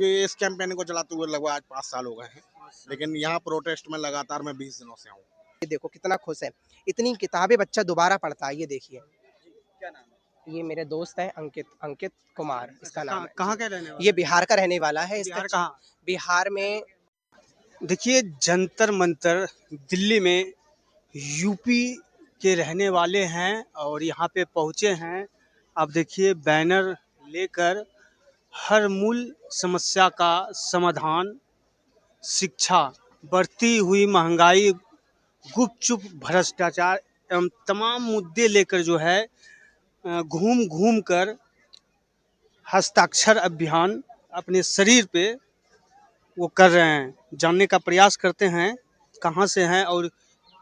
ये इस कैंपेन को चलाते हुए लगभग आज 5 साल हो गए हैं, लेकिन यहाँ प्रोटेस्ट में लगातार मैं 20 दिनों से हूँ। ये देखो कितना खुश है। इतनी किताबें बच्चा दोबारा पढ़ता है, ये देखिए। क्या नाम है? ये मेरे दोस्त हैं अंकित अंकित कुमार इसका नाम कहाँ है। कहाँ का रहने वाला ये है? बिहार का रहने वाला है। इसका बिहार कहाँ? बिहार में देखिए जंतर मंतर दिल्ली में यूपी के रहने वाले हैं और यहाँ पे पहुँचे हैं। आप देखिए बैनर लेकर हर मूल समस्या का समाधान, शिक्षा, बढ़ती हुई महंगाई, गुपचुप भ्रष्टाचार एवं तमाम मुद्दे लेकर जो है घूम घूम कर हस्ताक्षर अभियान अपने शरीर पे वो कर रहे हैं, जानने का प्रयास करते हैं कहाँ से हैं और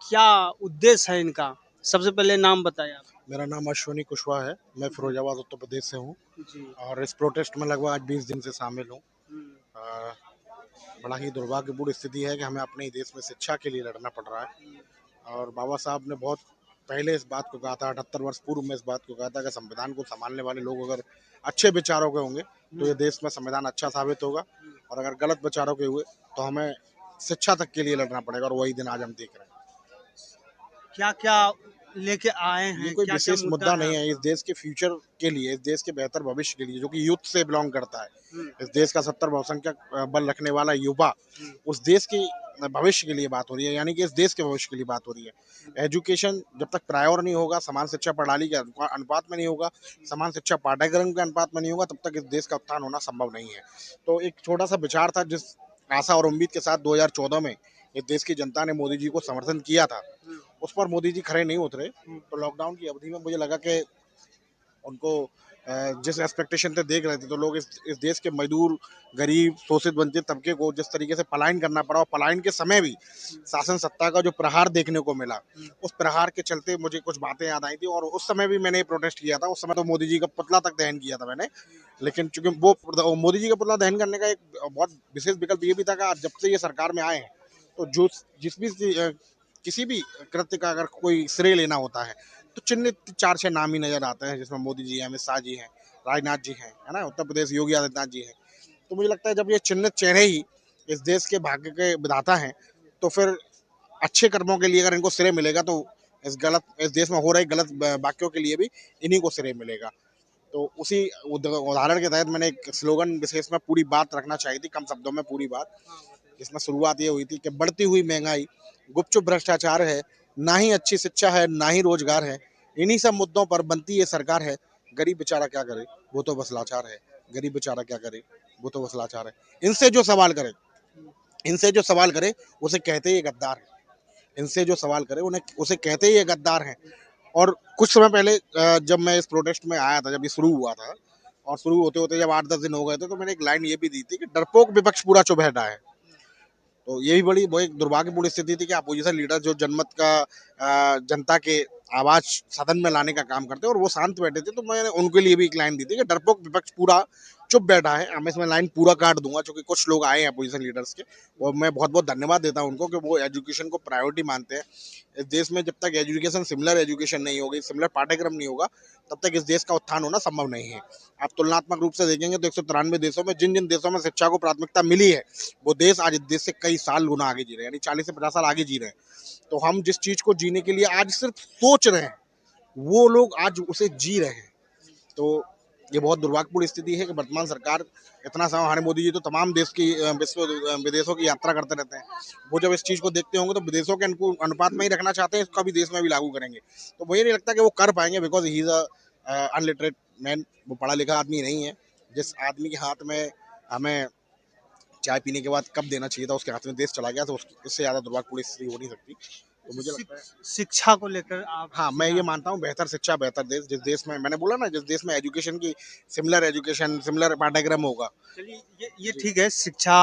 क्या उद्देश्य है इनका। सबसे पहले नाम बताएं आप। मेरा नाम अश्विनी कुशवाहा है, मैं फिरोजाबाद उत्तर प्रदेश से हूँ जी। और इस प्रोटेस्ट में लगभग आज 20 दिन से शामिल हूँ। हम्म, अ, बड़ा ही दुर्भाग्यपूर्ण स्थिति है कि हमें अपने ही देश में शिक्षा के लिए लड़ना पड़ रहा है और बाबा साहब ने बहुत पहले इस बात को कहा था, 78 वर्ष पूर्व में इस बात को कहा था कि संविधान को संभालने वाले लोग अगर अच्छे विचारों के होंगे तो ये देश में संविधान अच्छा साबित होगा और अगर गलत विचारों के हुए तो हमें शिक्षा तक के लिए लड़ना पड़ेगा और वही दिन आज हम देख रहे हैं। क्या क्या लेके आए ये हैं, कोई क्या क्या विशेष मुद्दा मुद्दा है नहीं है, इस आपका? देश के फ्यूचर के लिए, इस देश के बेहतर भविष्य के लिए जो कि यूथ से बिलोंग करता है, हम्म, इस देश का 70 बहुसंख्यक बल रखने वाला युवा, उस देश की भविष्य के लिए बात हो रही है, यानी कि इस देश के भविष्य के लिए बात हो रही है। एजुकेशन जब तक प्रायोर नहीं होगा, समान शिक्षा प्रणाली के अनुपात में नहीं होगा, समान शिक्षा पाठ्यक्रम के अनुपात में नहीं होगा, तब तक इस देश का उत्थान होना संभव नहीं है। तो एक छोटा सा विचार था जिस आशा और उम्मीद के साथ 2014 में इस देश की जनता ने मोदी जी को समर्थन किया था, उस पर मोदी जी खड़े नहीं उतरे। तो लॉकडाउन की अवधि में मुझे लगा कि उनको जिस एक्सपेक्टेशन से देख रहे थे तो लोग इस देश के मजदूर, गरीब, शोषित वंचित तबके को जिस तरीके से पलायन करना पड़ा और पलायन के समय भी शासन सत्ता का जो प्रहार देखने को मिला, उस प्रहार के चलते मुझे कुछ बातें याद आई थी और उस समय भी मैंने प्रोटेस्ट किया था। उस समय तो मोदी जी का पुतला तक दहन किया था मैंने, लेकिन चूंकि वो मोदी जी का पुतला दहन करने का एक बहुत विशेष विकल्प ये भी था कि जब से ये सरकार में आए हैं तो जो जिस भी किसी भी कृत्य का अगर कोई श्रेय लेना होता है तो चिन्हित 4-6 नाम ही नजर आते हैं, जिसमें मोदी जी हैं, अमित शाह जी हैं, राजनाथ जी हैं, है ना, उत्तर प्रदेश योगी आदित्यनाथ जी हैं। तो मुझे लगता है जब ये चिन्हित चेहरे ही इस देश के भाग्य के विधाता हैं तो फिर अच्छे कर्मों के लिए अगर इनको श्रेय मिलेगा तो इस देश में हो रहे गलत वाक्यों के लिए भी इन्हीं को श्रेय मिलेगा। तो उसी उदाहरण के तहत मैंने एक स्लोगन विशेष में पूरी बात रखना चाहिए थी, कम शब्दों में पूरी बात, जिसमें शुरुआत ये हुई थी कि बढ़ती हुई महंगाई, गुपचुप भ्रष्टाचार है, ना ही अच्छी शिक्षा है, ना ही रोजगार है, इन्हीं सब मुद्दों पर बनती ये सरकार है। गरीब बेचारा क्या करे, वो तो बस लाचार है। गरीब बेचारा क्या करे, वो तो बस लाचार है। इनसे जो सवाल करे इनसे जो सवाल करे उसे कहते ही गद्दार है। इनसे जो सवाल करे उन्हें उसे कहते ही ये गद्दार हैं। और कुछ समय पहले जब मैं इस प्रोटेस्ट में आया था, जब ये शुरू हुआ था और शुरू होते होते जब 8-10 दिन हो गए थे तो मैंने एक लाइन ये भी दी थी कि डरपोक विपक्ष पूरा चुप बैठा है। तो ये भी बड़ी वो एक दुर्भाग्यपूर्ण स्थिति थी कि अपोजिशन लीडर जो जनमत का जनता के आवाज सदन में लाने का काम करते हैं और वो शांत बैठे थे, तो मैंने उनके लिए भी एक लाइन दी थी कि डरपोक विपक्ष पूरा चुप बैठा है। मैं इसमें लाइन पूरा काट दूंगा क्योंकि कुछ लोग आए हैं अपोजिशन लीडर्स के, और मैं बहुत बहुत धन्यवाद देता हूं उनको कि वो एजुकेशन को प्रायोरिटी मानते हैं। इस देश में जब तक एजुकेशन सिमिलर एजुकेशन नहीं होगी, सिमिलर पाठ्यक्रम नहीं होगा, तब तक इस देश का उत्थान होना संभव नहीं है। आप तुलनात्मक रूप से देखेंगे तो 193 देशों में जिन जिन देशों में शिक्षा को प्राथमिकता मिली है वो देश आज इस देश से कई साल गुना आगे जी रहे हैं, यानी 40 से 50 साल आगे जी रहे हैं। तो हम जिस चीज को जीने के लिए आज सिर्फ सोच रहे हैं वो लोग आज उसे जी रहे हैं। तो ये बहुत दुर्भाग्यपूर्ण स्थिति है कि वर्तमान सरकार इतना समय, हमारे मोदी जी तो तमाम देश की विदेशों की यात्रा करते रहते हैं, वो जब इस चीज को देखते होंगे तो विदेशों के अनुपात में ही रखना चाहते हैं, इसका भी देश में भी लागू करेंगे। तो मुझे नहीं लगता कि वो कर पाएंगे, बिकॉज ही इज अनलिटरेट मैन, वो पढ़ा लिखा आदमी नहीं है। जिस आदमी के हाथ में हमें चाय पीने के बाद कप देना चाहिए था उसके हाथ में देश चला गया, तो इससे ज्यादा दुर्भाग्यपूर्ण स्थिति हो नहीं सकती। तो मुझे लगता है शिक्षा को लेकर आप हाँ, मैं ये मानता हूँ बेहतर शिक्षा बेहतर देश, जिस देश में मैंने बोला ना, जिस देश में एजुकेशन सिमिलर पाठ्यक्रम होगा। चलिए ये ठीक है। शिक्षा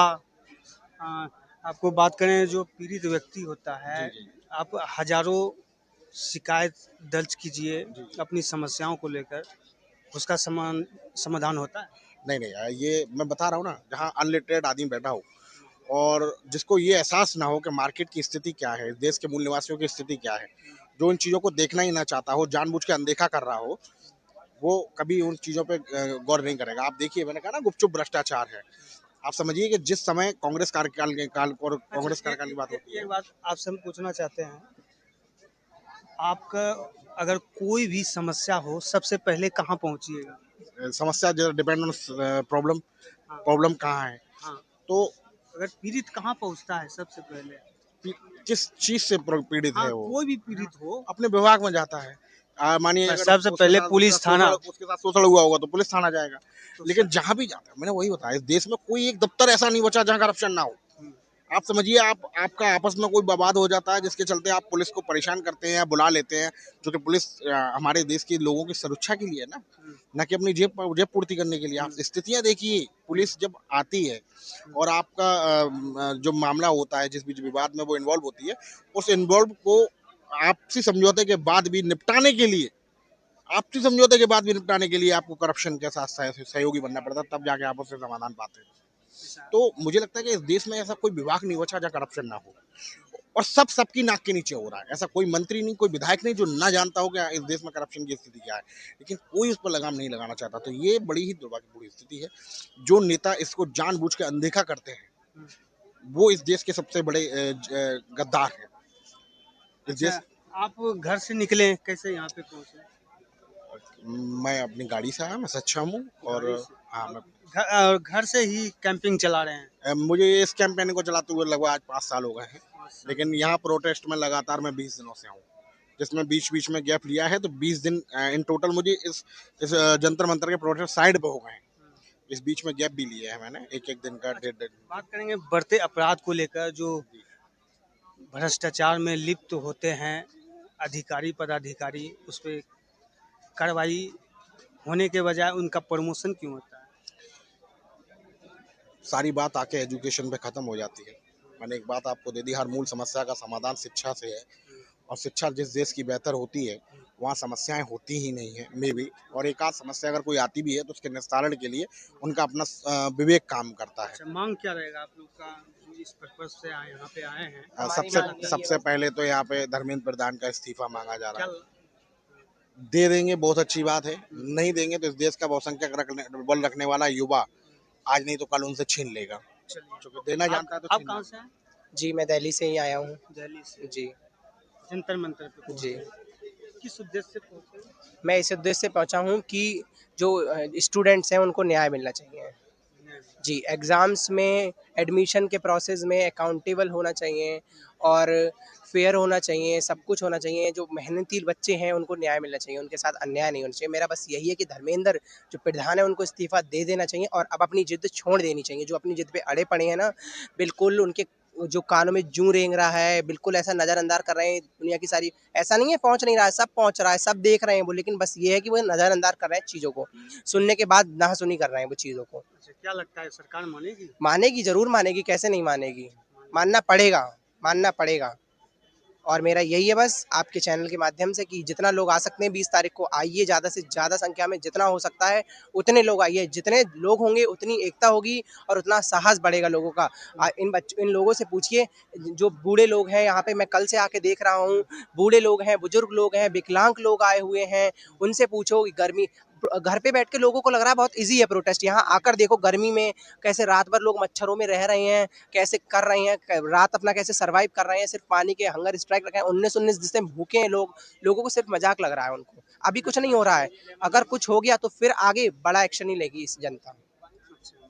अ, आपको बात करें जो पीड़ित व्यक्ति होता है, जी जी आप हजारों शिकायत दर्ज कीजिए जी जी। अपनी समस्याओं को लेकर, उसका समाधान होता है। नहीं नहीं, ये मैं बता रहा हूँ ना, जहाँ अनलिटरेट आदमी बैठा हो और जिसको ये एहसास ना हो कि मार्केट की स्थिति क्या है, देश के मूल निवासियों की स्थिति क्या है, जो इन चीज़ों को देखना ही ना चाहता हो, जानबूझ के अनदेखा कर रहा हो, वो कभी उन चीज़ों पे गौर नहीं करेगा। आप देखिए, मैंने कहा ना गुपचुप भ्रष्टाचार है। आप समझिए कि जिस समय कांग्रेस कांग्रेस कार्यकाल की बात होती है, एक बात आपसे हम पूछना चाहते हैं, आपका अगर कोई भी समस्या हो सबसे पहले कहाँ पहुँचिएगा? समस्या डिपेंड ऑन प्रॉब्लम, हाँ प्रॉब्लम कहाँ है। हाँ, तो अगर पीड़ित कहाँ पहुँचता है सबसे पहले? किस चीज से पीड़ित हाँ, है वो, कोई भी पीड़ित हो, अपने विभाग में जाता है। मानिए बस अगर सबसे पहले पुलिस थाना। उसके साथ शोषण हुआ होगा तो पुलिस थाना जाएगा। तो लेकिन जहां भी जाता है, मैंने वही बताया, इस देश में कोई एक दफ्तर ऐसा नहीं बचा जहां करप्शन ना हो। हम्म, आप समझिए, आप आपका आपस में कोई विवाद हो जाता है जिसके चलते आप पुलिस को परेशान करते हैं या बुला लेते हैं, जो कि पुलिस हमारे देश के लोगों की सुरक्षा के लिए है ना, हम्म, न कि अपनी जेब पूर्ति करने के लिए। आप स्थितियां देखिए, पुलिस जब आती है और आपका जो मामला होता है, जिस भी विवाद में वो इन्वॉल्व होती है, उस इन्वॉल्व को आपसी समझौते के बाद भी निपटाने के लिए, आपसी समझौते के बाद भी निपटाने के लिए आपको करप्शन के साथ सहयोगी बनना पड़ता है, तब जाके आप उससे समाधान पाते हैं। ऐसा। तो मुझे लगता है कि इस देश में ऐसा कोई विभाग नहीं बचा जहाँ करप्शन ना हो, और सब सबकी नाक के नीचे हो रहा है। ऐसा कोई मंत्री नहीं, कोई विधायक नहीं जो ना जानता हो कि इस देश में करप्शन की स्थिति क्या है, लेकिन कोई उस पर लगाम नहीं लगाना चाहता। तो ये बड़ी ही दुर्भाग्यपूर्ण स्थिति है। जो नेता इसको जानबूझ के अनदेखा करते हैं, हम्म, वो इस देश के सबसे बड़े गद्दार हैं। इस अच्छा, देश आप घर से निकले कैसे यहाँ पे पहुँचे? मैं अपनी गाड़ी से आया, मैं सक्षम हूँ। और गाड़ी से? हाँ, और मैं घर से ही कैंपिंग चला रहे हैं? मुझे इस कैंपेन को चलाते हुए लगभग आज 5 साल हो गए हैं। 5 साल। लेकिन यहाँ प्रोटेस्ट में लगातार मैं 20 दिनों से हूँ, जिसमें बीच बीच में गैप लिया है। तो 20 दिन इन टोटल मुझे इस जंतर मंतर के प्रोटेस्ट साइड पे हो गए हैं। इस बीच में गैप भी लिया है मैंने, एक एक दिन का, अच्छा, 1.5 दिन। बात करेंगे बढ़ते अपराध को लेकर, जो भ्रष्टाचार में लिप्त होते हैं अधिकारी पदाधिकारी, उस पर कार्रवाई होने के बजाय उनका प्रमोशन क्यों होता है? सारी बात आके एजुकेशन पे खत्म हो जाती है। मैंने एक बात आपको दे दी, हर मूल समस्या का समाधान शिक्षा से है। और शिक्षा जिस देश की बेहतर होती है, वहाँ समस्याएं होती ही नहीं है, मे बी। और एक आध समस्या अगर कोई आती भी है तो उसके निस्तारण के लिए उनका अपना विवेक काम करता है। अच्छा, मांग क्या रहेगा आप लोग का, जो इस पर्पज से आए यहाँ पे आए हैं? हमारी सबसे मांग यही है सबसे बस। पहले तो यहाँ पे धर्मेंद्र प्रधान का इस्तीफा मांगा जा रहा क्या? है। दे देंगे, बहुत अच्छी बात है। नहीं देंगे तो इस देश का बहुसंख्यक बल रखने वाला युवा आज नहीं तो कल उनसे छीन लेगा। चलिए, क्योंकि देना आप जानता है तो आप छीनना कहाँ भी। से हैं? जी, मैं दिल्ली से ही आया हूँ। दिल्ली से। जी। जंतर मंतर पे जी। पहुँचे हैं। किस उद्देश्य से पहुँचे हैं? मैं इस उद्देश्य से पहुँचा हूँ कि जो स्टूडेंट्स हैं उनको न्याय मिलना चाहिए। जी, एग्ज़ाम्स में, एडमिशन के प्रोसेस में अकाउंटेबल होना चाहिए और फेयर होना चाहिए, सब कुछ होना चाहिए। जो मेहनती बच्चे हैं उनको न्याय मिलना चाहिए, उनके साथ अन्याय नहीं होना चाहिए। मेरा बस यही है कि धर्मेंद्र जो प्रधान है उनको इस्तीफ़ा दे देना चाहिए और अब अपनी ज़िद छोड़ देनी चाहिए। जो अपनी ज़िद पे अड़े पड़े हैं ना, बिल्कुल उनके जो कानों में जूं रेंग रहा है, बिल्कुल ऐसा नज़रअंदाज कर रहे हैं दुनिया की सारी। ऐसा नहीं है पहुँच नहीं रहा है, सब पहुँच रहा है, सब देख रहे हैं वो, लेकिन बस ये है कि वो नज़रअंदाज कर रहे हैं चीज़ों को। सुनने के बाद नासुनी कर रहे हैं वो चीज़ों को। अच्छा, क्या लगता है सरकार मानेगी? मानेगी, ज़रूर मानेगी, कैसे नहीं मानेगी? मानना पड़ेगा, मानना पड़ेगा। और मेरा यही है बस आपके चैनल के माध्यम से कि जितना लोग आ सकते हैं 20 तारीख को आइए, ज़्यादा से ज़्यादा संख्या में जितना हो सकता है उतने लोग आइए। जितने लोग होंगे उतनी एकता होगी और उतना साहस बढ़ेगा लोगों का। इन लोगों से पूछिए, जो बूढ़े लोग हैं यहाँ पे, मैं कल से आके देख रहा हूँ, बूढ़े लोग हैं, बुजुर्ग लोग हैं, विकलांग लोग आए हुए हैं। उनसे पूछो कि गर्मी, घर पे बैठ के लोगों को लग रहा है बहुत ईज़ी है प्रोटेस्ट। यहाँ आकर देखो गर्मी में कैसे रात भर लोग मच्छरों में रह रहे हैं, कैसे कर रहे हैं, रात अपना कैसे सर्वाइव कर रहे हैं, सिर्फ पानी के हंगर स्ट्राइक रखे हैं, 19-19 दिन से भूखे हैं लोग। लोगों को सिर्फ मजाक लग रहा है उनको। अभी कुछ नहीं हो रहा है, अगर कुछ हो गया तो फिर आगे बड़ा एक्शन ही लेगी इस जनता।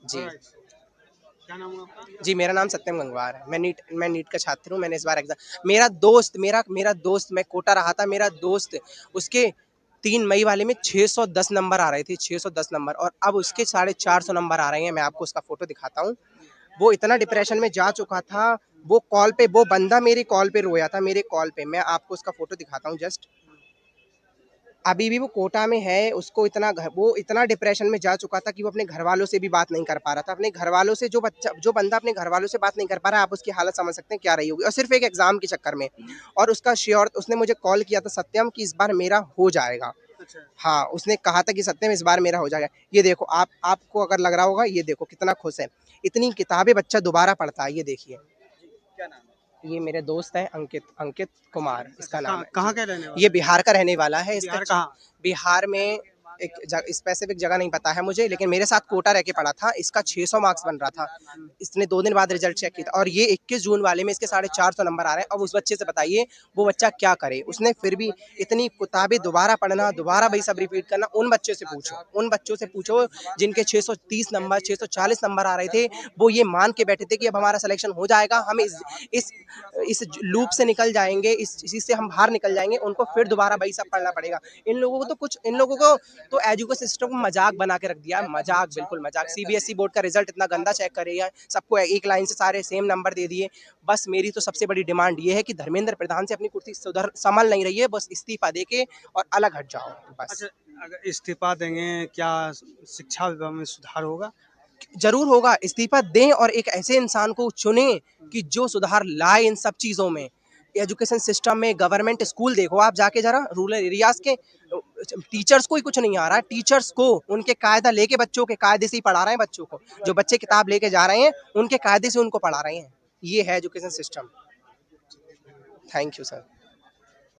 जी। क्या नाम है आपका? जी, मेरा नाम सत्यम गंगवार है। मैं नीट का छात्र हूँ। मैंने इस बार एग्जाम, मेरा दोस्त, मैं कोटा रहा था, मेरा दोस्त, उसके 3 मई वाले में 610 नंबर आ रहे थे, 610 नंबर, और अब उसके 450 नंबर आ रहे हैं। मैं आपको उसका फोटो दिखाता हूँ। वो इतना डिप्रेशन में जा चुका था, वो कॉल पे, वो बंदा मेरी कॉल पे रोया था, मेरे कॉल पे। मैं आपको उसका फोटो दिखाता हूँ जस्ट। अभी भी वो कोटा में है, उसको वो इतना डिप्रेशन में जा चुका था कि वो अपने घर वालों से भी बात नहीं कर पा रहा था। अपने घर वालों से, जो बंदा अपने घर वालों से बात नहीं कर पा रहा है, आप उसकी हालत समझ सकते हैं क्या रही होगी, और सिर्फ एक एग्जाम के चक्कर में। और उसने मुझे कॉल किया था, सत्यम, कि इस बार मेरा हो जाएगा। अच्छा, हाँ, उसने कहा था कि सत्यम इस बार मेरा हो जाएगा। ये देखो, आपको अगर लग रहा होगा, ये देखो कितना खुश है। इतनी किताबें बच्चा दोबारा पढ़ता है, ये देखिए। क्या नाम है? ये मेरे दोस्त हैं, अंकित अंकित कुमार अच्छा, इसका नाम है कहाँ जी। का रहने वाला ये है? बिहार का रहने वाला है। बिहार कहाँ? बिहार में एक स्पेसिफिक जगह नहीं पता है मुझे, लेकिन मेरे साथ कोटा रह के पढ़ा था, इसका 600 मार्क्स बन रहा था। इसने 2 दिन बाद रिजल्ट चेक किया था और ये 21 जून वाले में इसके 450 नंबर आ रहे हैं। अब उस बच्चे से बताइए वो बच्चा क्या करे? उसने फिर भी इतनी किताबें दोबारा पढ़ना, दोबारा वही सब रिपीट करना, उन बच्चों से पूछो जिनके 630 नंबर, 640 नंबर आ रहे थे, वो ये मान के बैठे थे कि अब हमारा सिलेक्शन हो जाएगा, हम इस इस लूप से निकल जाएंगे, इस चीज से हम बाहर निकल जाएंगे, उनको फिर दोबारा वही सब पढ़ना पड़ेगा। इन लोगों को तो एजुकेशन सिस्टम को मजाक बना के रख दिया है, मजाक, बिल्कुल मजाक। सीबीएसई बोर्ड का रिजल्ट इतना गंदा चेक कर रही है, सबको एक लाइन से सारे सेम नंबर दे दिए। बस मेरी तो सबसे बड़ी डिमांड ये है कि धर्मेंद्र प्रधान से अपनी कुर्सी सुधर संभल नहीं रही है, बस इस्तीफा देके और अलग हट जाओ बस। अच्छा, अगर इस्तीफा देंगे क्या शिक्षा विभाग में सुधार होगा? जरूर होगा, इस्तीफा दें और एक ऐसे इंसान को चुने कि जो सुधार लाए इन सब चीजों में। एजुकेशन सिस्टम में गवर्नमेंट स्कूल देखो आप जाके जरा, रूरल एरियाज के टीचर्स को ही कुछ नहीं आ रहा है। टीचर्स को उनके कायदा लेके बच्चों के कायदे से ही पढ़ा रहे हैं, बच्चों को जो बच्चे किताब लेके जा रहे हैं उनके कायदे से उनको पढ़ा रहे हैं। ये है education system. Thank you sir.